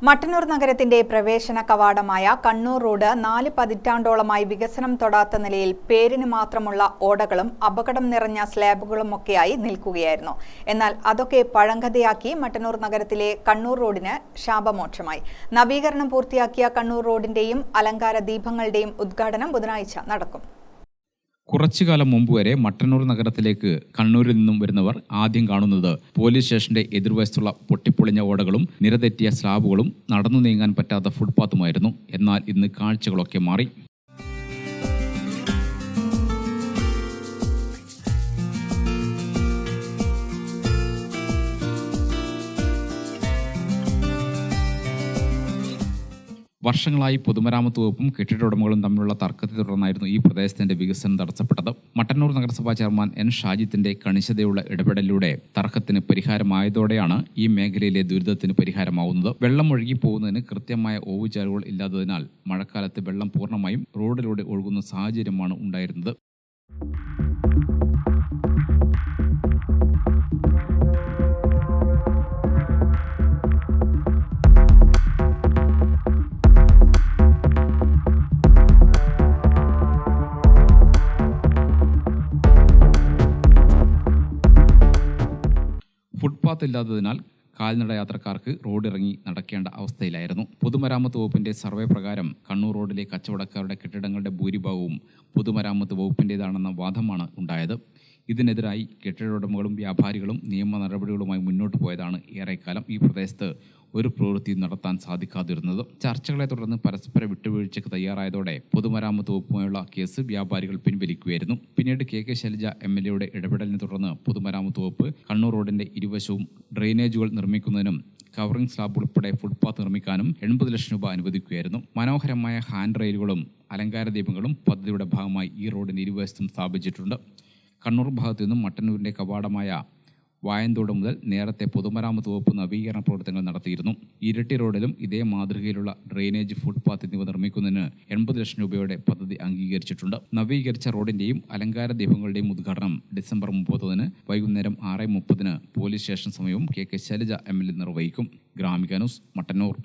മട്ടന്നൂർ നഗരത്തിന്റെ പ്രവേശന കവാടമായ കണ്ണൂർ റോഡ് 4 പതിറ്റാണ്ടോളമായി വികസനം തൊടാത്ത നിലയിൽ പേരിന് മാത്രമുള്ള ഓടകളും അപകടം നിറഞ്ഞ സ്ലാബുകളുമൊക്കെയായി നിൽക്കുകയായിരുന്നു. എന്നാൽ അതൊക്കെ പഴങ്കഥയാക്കി മട്ടന്നൂർ നഗരത്തിലെ കണ്ണൂർ റോഡിന് ശാപമോക്ഷമായി. നവീകരണം പൂർത്തിയാക്കിയ കണ്ണൂർ റോഡിന്റെയും അലങ്കാര ദീപങ്ങളുടെയും ഉദ്ഘാടനം ബുധനാഴ്ച നടക്കും. കുറച്ചുകാലം മുമ്പ് വരെ മട്ടന്നൂർ നഗരത്തിലേക്ക് കണ്ണൂരിൽ നിന്നും വരുന്നവർ ആദ്യം കാണുന്നത് പോലീസ് സ്റ്റേഷന്റെ എതിർവശത്തുള്ള പൊട്ടിപ്പൊളിഞ്ഞ ഓടകളും നിരതെറ്റിയ സ്ലാബുകളും നടന്നു നീങ്ങാൻ പറ്റാത്ത ഫുട്പാത്തുമായിരുന്നു. എന്നാൽ ഇന്ന് കാഴ്ചകളൊക്കെ മാറി. വർഷങ്ങളായി പൊതുമരാമത്ത് വകുപ്പും കെട്ടിട ഉടമകളും തമ്മിലുള്ള തർക്കത്തെ തുടർന്നായിരുന്നു ഈ പ്രദേശത്തിന്റെ വികസനം തടസ്സപ്പെട്ടത്. മട്ടന്നൂർ നഗരസഭാ ചെയർമാൻ എൻ ഷാജിത്തിന്റെ കണിശതയുള്ള ഇടപെടലിലൂടെ തർക്കത്തിന് പരിഹാരമായതോടെയാണ് ഈ മേഖലയിലെ ദുരിതത്തിന് പരിഹാരമാവുന്നത്. വെള്ളം ഒഴുകി പോകുന്നതിന് കൃത്യമായ ഓവുചാലുകൾ ഇല്ലാത്തതിനാൽ മഴക്കാലത്ത് വെള്ളം പൂർണ്ണമായും റോഡിലൂടെ ഒഴുകുന്ന സാഹചര്യമാണ് ഉണ്ടായിരുന്നത്. ഫുട്പാത്ത് ഇല്ലാത്തതിനാൽ കാൽനട യാത്രക്കാർക്ക് റോഡിറങ്ങി നടക്കേണ്ട അവസ്ഥയിലായിരുന്നു. പൊതുമരാമത്ത് വകുപ്പിന്റെ സർവേ പ്രകാരം കണ്ണൂർ റോഡിലെ കച്ചവടക്കാരുടെ കെട്ടിടങ്ങളുടെ ഭൂരിഭാഗവും പൊതുമരാമത്ത് വകുപ്പിൻ്റെതാണെന്ന വാദമാണ് ഉണ്ടായത്. ഇതിനെതിരായി കെട്ടിട ഉടമകളും വ്യാപാരികളും നിയമ നടപടികളുമായി മുന്നോട്ട് പോയതാണ് ഏറെക്കാലം ഈ പ്രദേശത്ത് ഒരു പ്രവൃത്തി നടത്താൻ സാധിക്കാതിരുന്നത്. ചർച്ചകളെ തുടർന്ന് പരസ്പര വിട്ടുവീഴ്ചയ്ക്ക് തയ്യാറായതോടെ പൊതുമരാമത്ത് വകുപ്പുമായുള്ള കേസ് വ്യാപാരികൾ പിൻവലിക്കുകയായിരുന്നു. പിന്നീട് കെ ശൈലജ MLAയുടെ ഇടപെടലിനെ തുടർന്ന് പൊതുമരാമത്ത് വകുപ്പ് കണ്ണൂർ റോഡിന്റെ ഇരുവശവും ഡ്രെയിനേജുകൾ നിർമ്മിക്കുന്നതിനും കവറിംഗ് സ്ലാബ് ഉൾപ്പെടെ ഫുട്പാത്ത് നിർമ്മിക്കാനും 80 ലക്ഷം രൂപ അനുവദിക്കുകയായിരുന്നു. മനോഹരമായ ഹാൻഡ് റെയിലുകളും അലങ്കാര ദീപങ്ങളും പദ്ധതിയുടെ ഭാഗമായി ഈ റോഡിന്റെ ഇരുവശത്തും സ്ഥാപിച്ചിട്ടുണ്ട്. കണ്ണൂർ ഭാഗത്തു നിന്നും മട്ടന്നൂരിന്റെ കവാടമായ വായന്തോട് മുതൽ നേരത്തെ പൊതുമരാമത്ത് വകുപ്പ് നവീകരണ പ്രവർത്തനങ്ങൾ നടത്തിയിരുന്നു. ഇരട്ടി റോഡിലും ഇതേ മാതൃകയിലുള്ള ഡ്രെയിനേജ്, ഫുട്പാത്ത് എന്നിവ നിർമ്മിക്കുന്നതിന് 80 ലക്ഷം രൂപയുടെ പദ്ധതി അംഗീകരിച്ചിട്ടുണ്ട്. നവീകരിച്ച റോഡിന്റെയും അലങ്കാര ദീപങ്ങളുടെയും ഉദ്ഘാടനം ഡിസംബർ 30 വൈകുന്നേരം 6:30 പോലീസ് സ്റ്റേഷൻ സമയവും കെ ശൈലജ MLA നിർവഹിക്കും. ഗ്രാമിക ന്യൂസ്, മട്ടന്നൂർ.